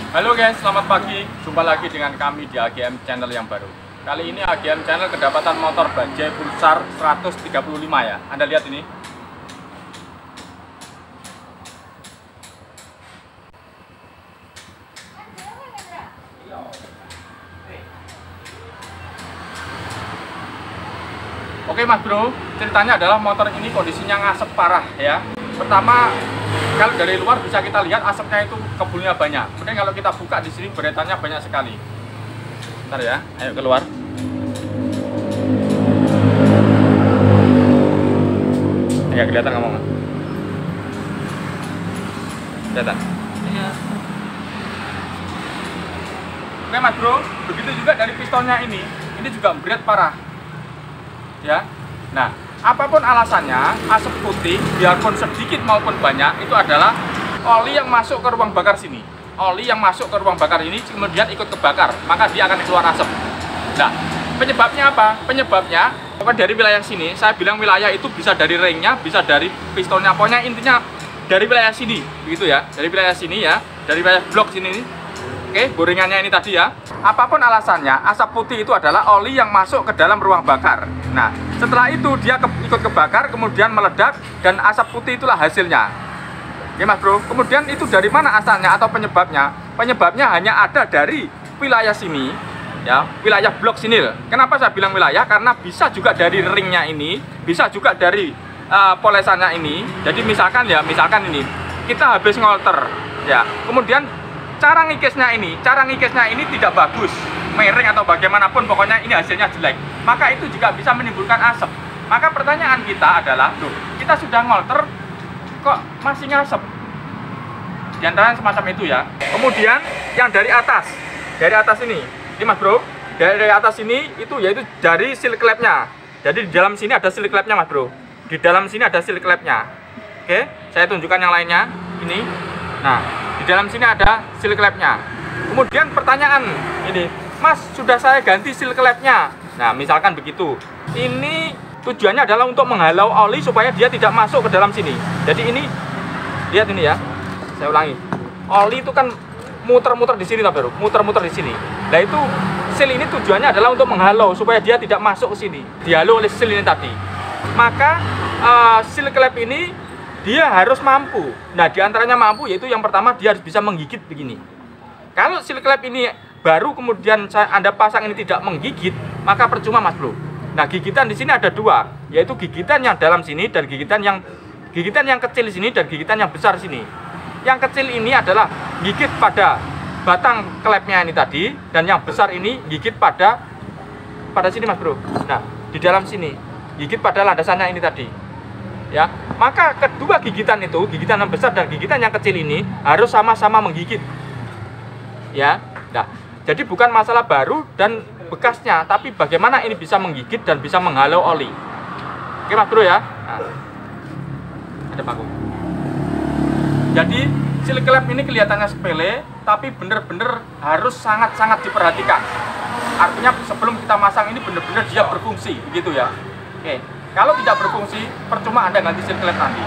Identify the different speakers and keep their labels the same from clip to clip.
Speaker 1: Halo guys, selamat pagi. Jumpa lagi dengan kami di AGM Channel yang baru. Kali ini AGM Channel kedapatan motor bajai Pulsar 135 ya. Anda lihat ini. Oke Mas Bro, ceritanya adalah motor ini kondisinya ngasep parah ya. Pertama, kalau dari luar bisa kita lihat asapnya itu kebulnya banyak. Kemudian kalau kita buka di sini beretannya banyak sekali. Bentar ya, ayo keluar. Ya kelihatan ngomong. Kelihatan. Iya. Oke Mas Bro, begitu juga dari pistonnya ini juga berat parah. Ya. Nah, apapun alasannya, asap putih biarpun sedikit maupun banyak itu adalah oli yang masuk ke ruang bakar sini. Oli yang masuk ke ruang bakar ini kemudian ikut kebakar, maka dia akan keluar asap. Nah, penyebabnya apa? Penyebabnya bukan dari wilayah sini. Saya bilang wilayah itu bisa dari ringnya, bisa dari pistonnya. Pokoknya intinya dari wilayah sini, begitu ya. Dari wilayah sini ya, dari wilayah blok sini nih. Oke, boringannya ini tadi ya. Apapun alasannya, asap putih itu adalah oli yang masuk ke dalam ruang bakar. Nah, setelah itu dia ikut kebakar, kemudian meledak, dan asap putih itulah hasilnya. Oke Mas Bro, kemudian itu dari mana asalnya atau penyebabnya? Penyebabnya hanya ada dari wilayah sini, ya, wilayah blok sini. Kenapa saya bilang wilayah? Karena bisa juga dari ringnya ini, bisa juga dari polesannya ini. Jadi misalkan ini, kita habis ngolter, ya, kemudian cara ngikisnya ini tidak bagus, miring atau bagaimanapun, pokoknya ini hasilnya jelek, maka itu juga bisa menimbulkan asap. Maka pertanyaan kita adalah, loh, kita sudah ngolter kok masih ngasep? Di antara semacam itu ya. Kemudian yang dari atas ini Mas Bro, dari atas ini itu yaitu dari seal clamp-nya. Jadi di dalam sini ada seal clamp-nya Mas Bro. Di dalam sini ada seal clamp-nya. Oke, saya tunjukkan yang lainnya. Ini. Nah, di dalam sini ada seal clamp-nya. Kemudian pertanyaan ini, Mas, sudah saya ganti seal clamp-nya. Nah, misalkan begitu. Ini tujuannya adalah untuk menghalau oli supaya dia tidak masuk ke dalam sini. Jadi ini, lihat ini ya. Saya ulangi. Oli itu kan muter-muter di sini, Bro. Muter-muter di sini. Nah, itu seal ini tujuannya adalah untuk menghalau supaya dia tidak masuk ke sini. Dihalau oleh seal ini tadi. Maka seal clamp ini dia harus mampu. Nah, diantaranya mampu yaitu yang pertama dia harus bisa menggigit begini. Kalau seal clamp ini baru kemudian Anda pasang ini tidak menggigit, maka percuma Mas Bro. Nah, gigitan di sini ada dua, yaitu gigitan yang dalam sini dan gigitan yang kecil di sini dan gigitan yang besar sini. Yang kecil ini adalah gigit pada batang klepnya ini tadi, dan yang besar ini gigit pada sini Mas Bro. Nah, di dalam sini gigit pada landasannya ini tadi. Ya, maka kedua gigitan itu, gigitan yang besar dan gigitan yang kecil ini harus sama-sama menggigit. Ya, nah, jadi bukan masalah baru dan bekasnya, tapi bagaimana ini bisa menggigit dan bisa menghalau oli. Oke Mas Bro ya. Nah, ada paku. Jadi seal clamp ini kelihatannya sepele, tapi benar-benar harus sangat-sangat diperhatikan. Artinya sebelum kita masang ini benar-benar dia berfungsi, begitu ya. Oke. Kalau tidak berfungsi, percuma Anda ganti seal clamp nanti.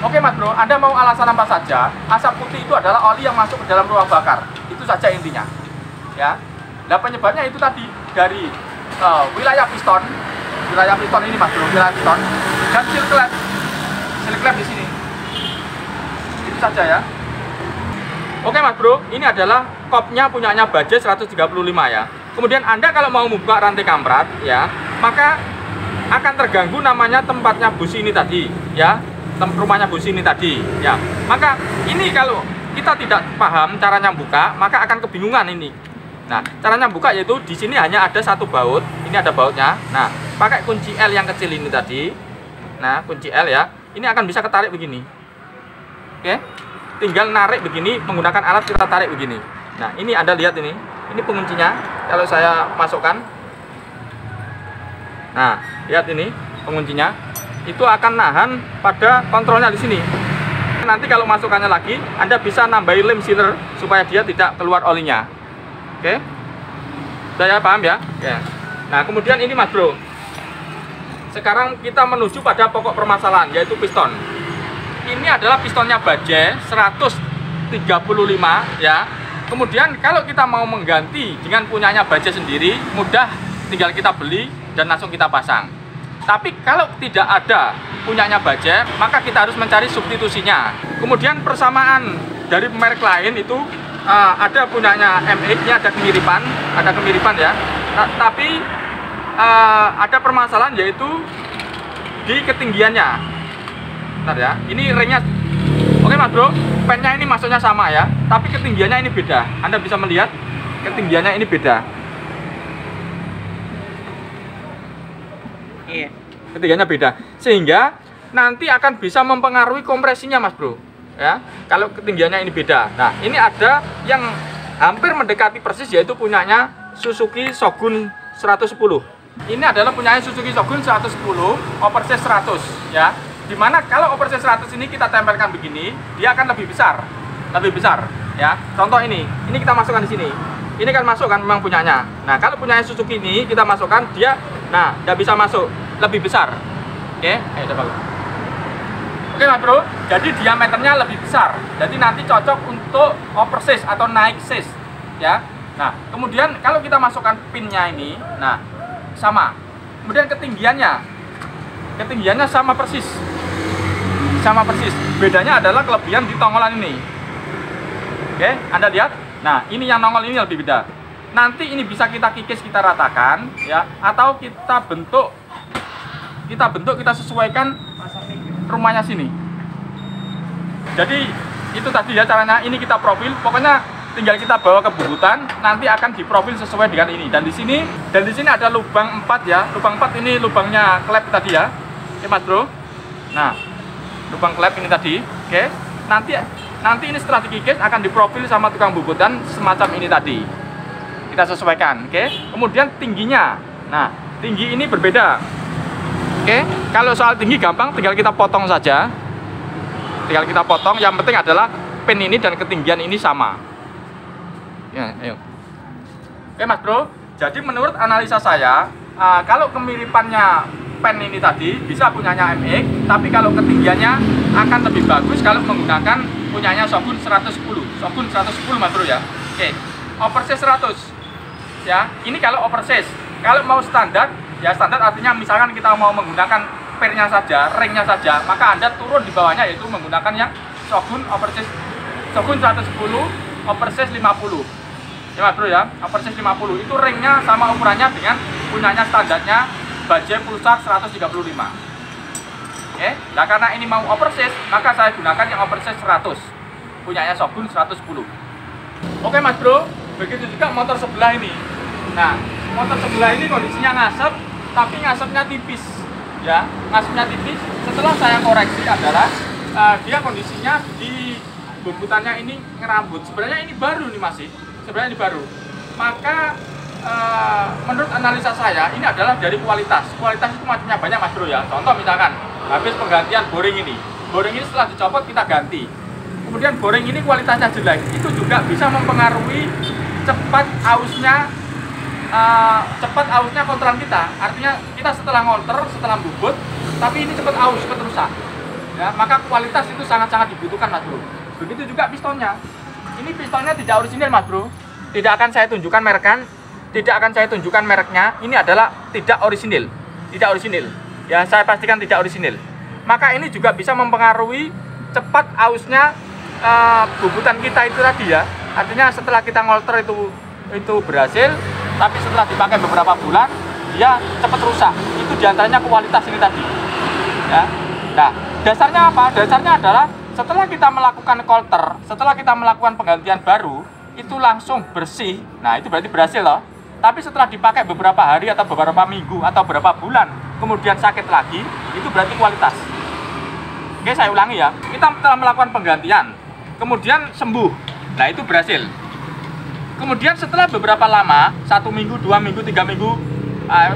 Speaker 1: Oke Mas Bro, Anda mau alasan apa saja, asap putih itu adalah oli yang masuk ke dalam ruang bakar. Itu saja intinya. Ya. Nah, penyebabnya itu tadi dari wilayah piston ini Mas Bro, wilayah piston dan seal clamp di sini. Itu saja ya. Oke Mas Bro, ini adalah kopnya punyanya bajai 135 ya. Kemudian Anda kalau mau membuka rantai kamprat ya, maka akan terganggu namanya tempatnya busi ini tadi ya, rumahnya busi ini tadi ya. Maka ini kalau kita tidak paham caranya buka, maka akan kebingungan ini. Nah, caranya buka yaitu di sini hanya ada satu baut, ini ada bautnya. Nah, pakai kunci L yang kecil ini tadi. Nah, kunci L ya, ini akan bisa ketarik begini. Oke, tinggal narik begini menggunakan alat, kita tarik begini. Nah, ini Anda lihat ini penguncinya. Kalau saya masukkan, nah, lihat ini penguncinya, itu akan nahan pada kontrolnya di sini. Nanti kalau masukannya lagi, Anda bisa nambahin lem sealer supaya dia tidak keluar olinya. Oke, saya paham ya. Oke. Nah, kemudian ini Mas Bro, sekarang kita menuju pada pokok permasalahan, yaitu piston. Ini adalah pistonnya bajai 135 35 ya. Kemudian kalau kita mau mengganti dengan punyanya Bajaj sendiri, mudah, tinggal kita beli dan langsung kita pasang. Tapi kalau tidak ada punyanya Bajaj, maka kita harus mencari substitusinya. Kemudian persamaan dari merek lain itu ada punyanya MX, ini ada kemiripan ya. Tapi ada permasalahan yaitu di ketinggiannya. Bentar ya, ini ringnya. Oke Mas Bro, pennya ini masuknya sama ya, tapi ketinggiannya ini beda. Anda bisa melihat ketinggiannya ini beda.
Speaker 2: Iya.
Speaker 1: Ketinggiannya beda, sehingga nanti akan bisa mempengaruhi kompresinya Mas Bro. Ya, kalau ketinggiannya ini beda. Nah, ini ada yang hampir mendekati persis yaitu punyanya Suzuki Shogun 110. Ini adalah punyanya Suzuki Shogun 110 oversize 100 ya. Dimana kalau oversize 100 ini kita tempelkan begini, dia akan lebih besar ya. Contoh ini kita masukkan di sini. Ini kan masuk kan memang punyanya. Nah, kalau punyanya Suzuki ini kita masukkan, dia tidak bisa masuk, lebih besar. Oke, ayo coba. Oke Mas Bro, jadi diameternya lebih besar. Jadi nanti cocok untuk oversize atau naik size ya. Nah, kemudian kalau kita masukkan pinnya ini, nah sama. Kemudian ketinggiannya sama persis. Bedanya adalah kelebihan di tongolan ini. Oke, Anda lihat. Nah, ini yang nongol ini lebih beda. Nanti ini bisa kita kikis, kita ratakan ya, atau kita bentuk, kita sesuaikan rumahnya sini. Jadi itu tadi ya caranya. Ini kita profil, pokoknya tinggal kita bawa ke bubutan, nanti akan diprofil sesuai dengan ini. Dan di sini ada lubang 4 ya. Lubang 4 ini lubangnya klep tadi ya. Oke Mas Bro. Nah, lubang klep ini tadi. Oke. Nanti ini setelah dikikis akan diprofil sama tukang bubutan semacam ini tadi. Kita sesuaikan, oke. Kemudian tingginya. Nah, tinggi ini berbeda. Oke. Kalau soal tinggi gampang, tinggal kita potong saja. Yang penting adalah pin ini dan ketinggian ini sama. Ya, ayo. Oke Mas Bro, jadi menurut analisa saya, kalau kemiripannya pen ini tadi bisa punyanya MX, tapi kalau ketinggiannya akan lebih bagus kalau menggunakan punyanya Shogun 110 Mas Bro ya. Oke, oversize 100 ya, ini kalau oversize. Kalau mau standar, ya standar artinya misalkan kita mau menggunakan pernya saja, ringnya saja, maka Anda turun di bawahnya yaitu menggunakan yang Shogun oversize, Shogun 110 oversize 50 ya Mas Bro ya. Oversize 50 itu ringnya sama ukurannya dengan punyanya standarnya Bajaj Pulsar 135. Oke, nah karena ini mau oversize, maka saya gunakan yang oversize 100 punyanya Shogun 110. Oke Mas Bro, begitu juga motor sebelah ini. Nah, motor sebelah ini kondisinya ngasep, tapi ngasepnya tipis ya, ngasepnya tipis. Setelah saya koreksi adalah dia kondisinya di bubutannya ini ngerambut. Sebenarnya ini baru nih masih, sebenarnya ini baru. Maka menurut analisa saya ini adalah dari kualitas. Kualitas itu macamnya banyak Mas Bro ya. Contoh misalkan habis penggantian boring ini setelah dicopot kita ganti. Kemudian boring ini kualitasnya jelek, itu juga bisa mempengaruhi cepat ausnya kontran kita. Artinya kita setelah ngonter, setelah bubut, tapi ini cepat aus, cepat rusak. Ya, maka kualitas itu sangat-sangat dibutuhkan Mas Bro. Begitu juga pistonnya. Ini pistonnya tidak orisinil Mas Bro. Tidak akan saya tunjukkan mereknya. Ini adalah tidak orisinil. Ya, saya pastikan tidak orisinil. Maka ini juga bisa mempengaruhi cepat ausnya bubutan kita itu tadi ya. Artinya setelah kita ngolter itu berhasil, tapi setelah dipakai beberapa bulan dia cepat rusak. Itu diantaranya kualitas ini tadi. Ya. Nah, dasarnya apa? Dasarnya adalah setelah kita melakukan kolter, setelah kita melakukan penggantian baru, itu langsung bersih. Nah, itu berarti berhasil loh. Tapi setelah dipakai beberapa hari atau beberapa minggu atau beberapa bulan, kemudian sakit lagi, itu berarti kualitas. Oke, saya ulangi ya. Kita telah melakukan penggantian, kemudian sembuh. Nah, itu berhasil. Kemudian setelah beberapa lama, 1 minggu, 2 minggu, 3 minggu,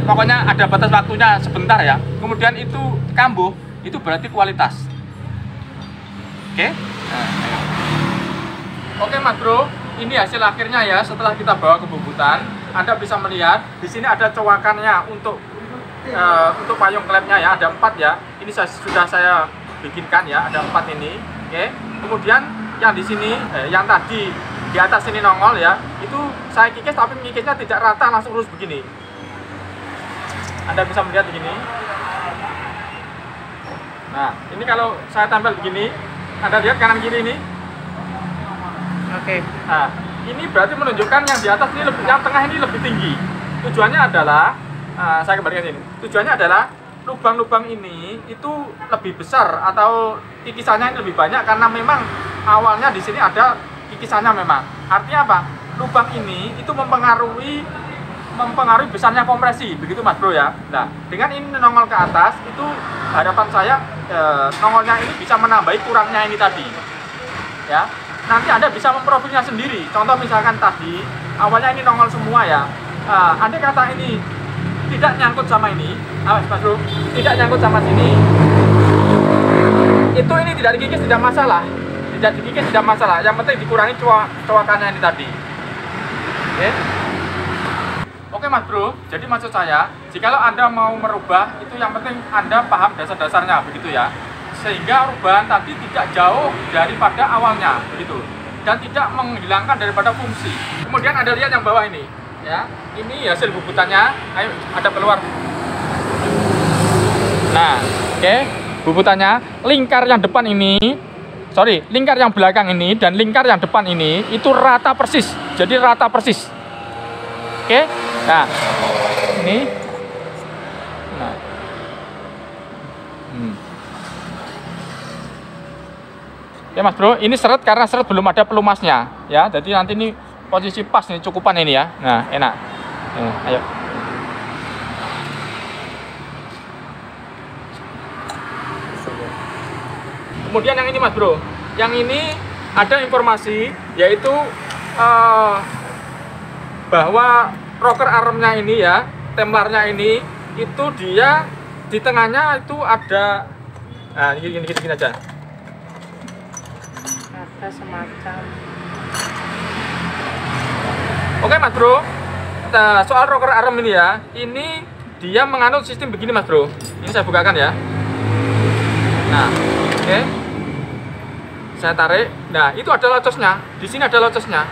Speaker 1: pokoknya ada batas waktunya sebentar ya. Kemudian itu kambuh, itu berarti kualitas. Oke? Oke Mas Bro, ini hasil akhirnya ya setelah kita bawa ke bubutan. Anda bisa melihat di sini ada cowakannya untuk payung klepnya ya, ada 4 ya. Ini sudah saya bikinkan ya, ada 4 ini. Oke. Kemudian yang di sini, yang tadi di atas ini nongol ya, itu saya kikis tapi ngikisnya tidak rata, langsung lurus begini. Anda bisa melihat begini. Nah, ini kalau saya tempel begini, Anda lihat kanan kiri ini.
Speaker 2: Oke.
Speaker 1: Nah, ini berarti menunjukkan yang di atas ini lebih, yang tengah ini lebih tinggi. Tujuannya adalah, saya kembalikan sini. Tujuannya adalah lubang-lubang ini itu lebih besar atau kikisannya ini lebih banyak karena memang awalnya di sini ada kikisannya memang. Artinya apa? Lubang ini itu mempengaruhi besarnya kompresi, begitu Mas Bro ya. Nah, dengan ini nongol ke atas, itu harapan saya nongolnya ini bisa menambahi kurangnya ini tadi. Ya. Nanti Anda bisa memprofilnya sendiri. Contoh misalkan tadi awalnya ini nongol semua ya. Andai kata ini tidak nyangkut sama ini, Mas Bro, tidak nyangkut sama sini, itu ini tidak dikikis tidak masalah, tidak dikikis tidak masalah. Yang penting dikurangi cowakannya ini tadi. Oke Mas Bro, jadi maksud saya, jikalau Anda mau merubah, itu yang penting Anda paham dasar-dasarnya, begitu ya. Sehingga perubahan tadi tidak jauh daripada awalnya, begitu, dan tidak menghilangkan daripada fungsi. Kemudian Anda lihat yang bawah ini, ya, ini hasil bubutannya. Ayo, ada keluar. Nah, oke, bubutannya. Lingkar yang depan ini, lingkar yang belakang ini dan lingkar yang depan ini itu rata persis. Jadi rata persis. Oke, nah, ini, nah. Oke Mas Bro, ini seret karena seret belum ada pelumasnya ya. Jadi nanti ini posisi pas nih, cukupan ini ya. Nah, enak. Ayo. Kemudian yang ini Mas Bro, yang ini ada informasi yaitu bahwa rocker armnya ini ya, templarnya ini itu dia di tengahnya itu ada, nah gini aja.
Speaker 2: Ada semacam.
Speaker 1: Oke Mas Bro, soal rocker arm ini ya, ini dia menganut sistem begini Mas Bro. Ini saya bukakan ya. Nah, oke, saya tarik. Nah, itu ada locosnya. Di sini ada locosnya.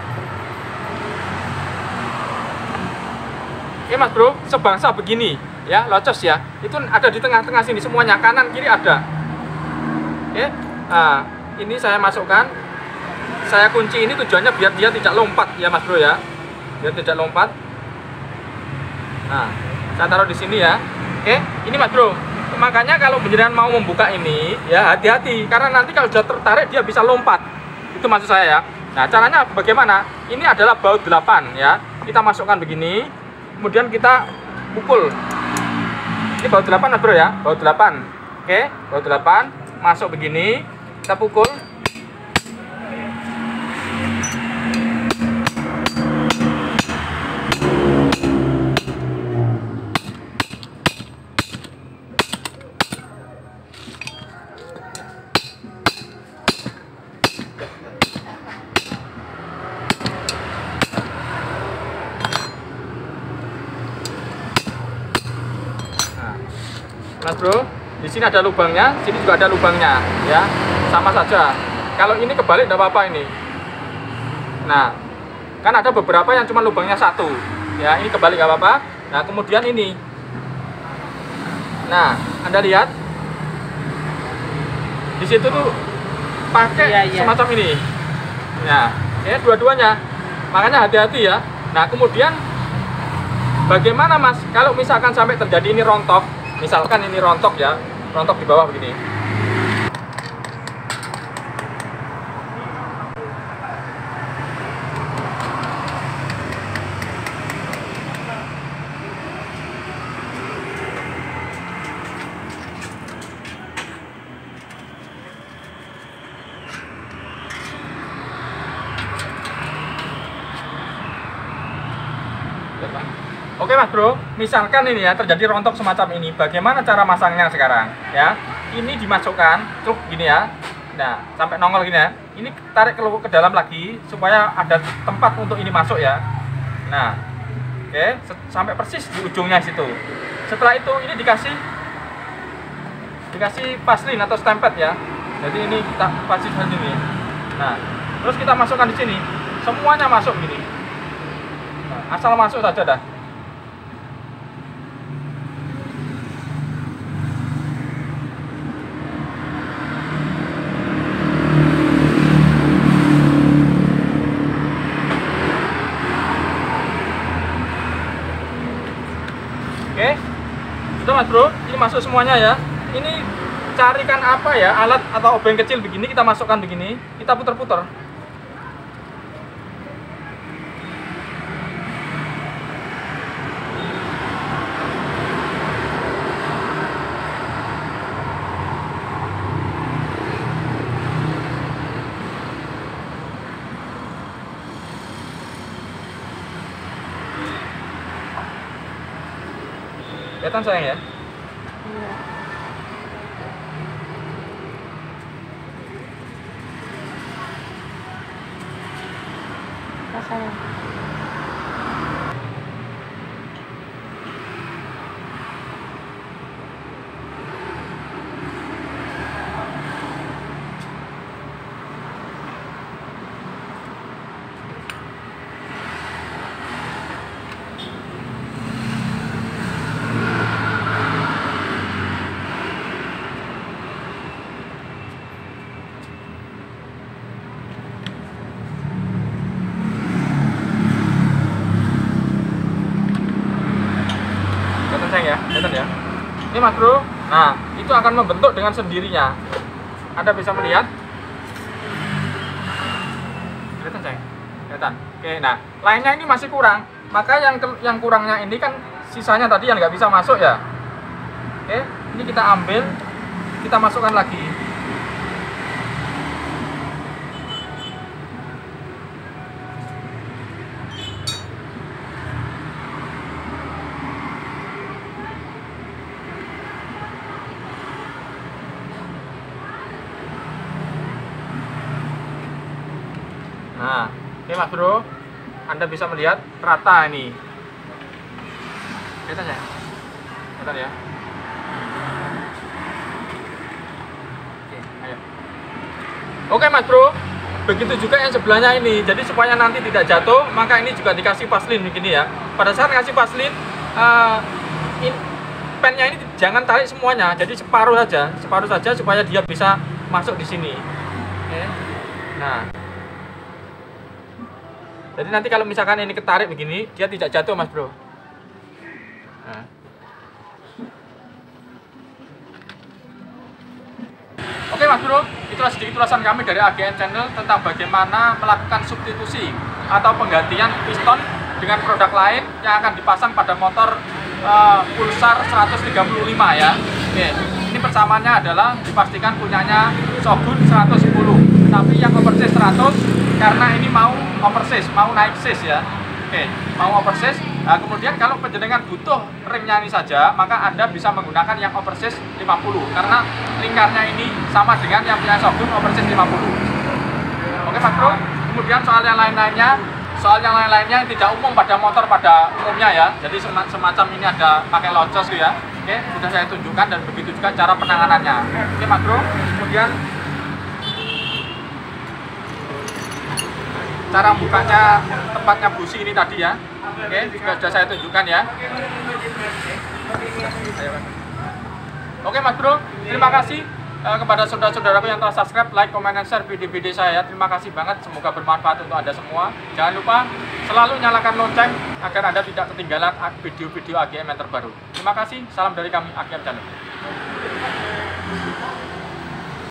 Speaker 1: Oke Mas Bro, sebangsa begini ya, locos ya. Itu ada di tengah-tengah sini semuanya, kanan kiri ada. Oke, nah ini saya masukkan. Saya kunci ini tujuannya biar dia tidak lompat ya Mas Bro ya, biar tidak lompat. Nah, saya taruh di sini ya. Oke, ini Mas Bro. Makanya kalau beneran mau membuka ini ya hati-hati, karena nanti kalau sudah tertarik dia bisa lompat. Itu maksud saya ya. Nah, caranya bagaimana? Ini adalah baut 8 ya. Kita masukkan begini, kemudian kita pukul. Ini baut 8 Mas Bro ya, baut 8. Oke, baut 8 masuk begini, kita pukul. Mas Bro, di sini ada lubangnya, sini juga ada lubangnya, ya, sama saja. Kalau ini kebalik tidak apa-apa ini. Nah, kan ada beberapa yang cuma lubangnya satu, ya, ini kebalik nggak apa-apa. Nah, kemudian ini, nah, Anda lihat, di situ tuh pakai semacam ini, nah, ya, dua-duanya. Makanya hati-hati ya. Nah, kemudian bagaimana Mas, kalau misalkan sampai terjadi ini rontok? Misalkan ini rontok ya, rontok di bawah begini. Oke Mas Bro, misalkan ini ya terjadi rontok semacam ini, bagaimana cara masangnya sekarang? Ya, ini dimasukkan, truk gini ya. Nah, sampai nongol gini ya. Ini tarik ke dalam lagi supaya ada tempat untuk ini masuk ya. Nah, oke, sampai persis di ujungnya situ. Setelah itu ini dikasih vaselin atau stempet ya. Jadi ini kita pasti ini. Nah, Terus kita masukkan di sini, semuanya masuk gini. Nah, asal masuk saja dah. Oke, sudah Mas Bro, ini masuk semuanya ya. Ini carikan apa ya, alat atau obeng kecil begini, kita masukkan begini, kita putar-putar. Kelihatan sayang ya?
Speaker 2: Iya. Rasanya.
Speaker 1: Ya, kelihatan ya. Ini Mas Bro. Nah, itu akan membentuk dengan sendirinya. Anda bisa melihat. Kelihatan sayang? Kelihatan. Oke, nah, lainnya ini masih kurang. Maka yang kurangnya ini kan sisanya tadi yang nggak bisa masuk ya. Oke, ini kita ambil, kita masukkan lagi. Nah, oke Mas Bro, Anda bisa melihat rata ini. Kelihatan ya? Kelihatan ya? Oke, ayo. Oke Mas Bro, begitu juga yang sebelahnya ini. Jadi supaya nanti tidak jatuh, maka ini juga dikasih paslin begini ya. Pada saat kasih paslin, pennya ini jangan tarik semuanya, jadi separuh saja supaya dia bisa masuk di sini. Oke. Nah. Jadi nanti kalau misalkan ini ketarik begini, dia tidak jatuh Mas Bro. Nah. Oke Mas Bro, itulah sedikit ulasan kami dari AGN Channel tentang bagaimana melakukan substitusi atau penggantian piston dengan produk lain yang akan dipasang pada motor Pulsar 135 ya. Oke, ini persamaannya adalah dipastikan punyanya Shogun 110, tapi yang overseas 100 karena ini mau overseas, mau naik sis ya. Oke, mau overseas. Nah, kemudian kalau penjenengan butuh remnya ini saja, maka Anda bisa menggunakan yang overseas 50 karena lingkarnya ini sama dengan yang punya Shogun overseas 50. Oke Pak Bro, kemudian soal yang lain-lainnya yang tidak umum pada motor pada umumnya ya. Jadi semacam ini ada pakai loncos ya. Oke, sudah saya tunjukkan dan begitu juga cara penanganannya. Oke Pak Bro, kemudian cara bukanya tempatnya busi ini tadi ya. Oke, sudah saya tunjukkan ya. Oke Mas Bro, terima kasih kepada saudara-saudaraku yang telah subscribe, like, comment, dan share video-video saya. Terima kasih banget, semoga bermanfaat untuk Anda semua. Jangan lupa selalu nyalakan lonceng agar Anda tidak ketinggalan video-video AGM yang terbaru. Terima kasih, salam dari kami AGM Channel.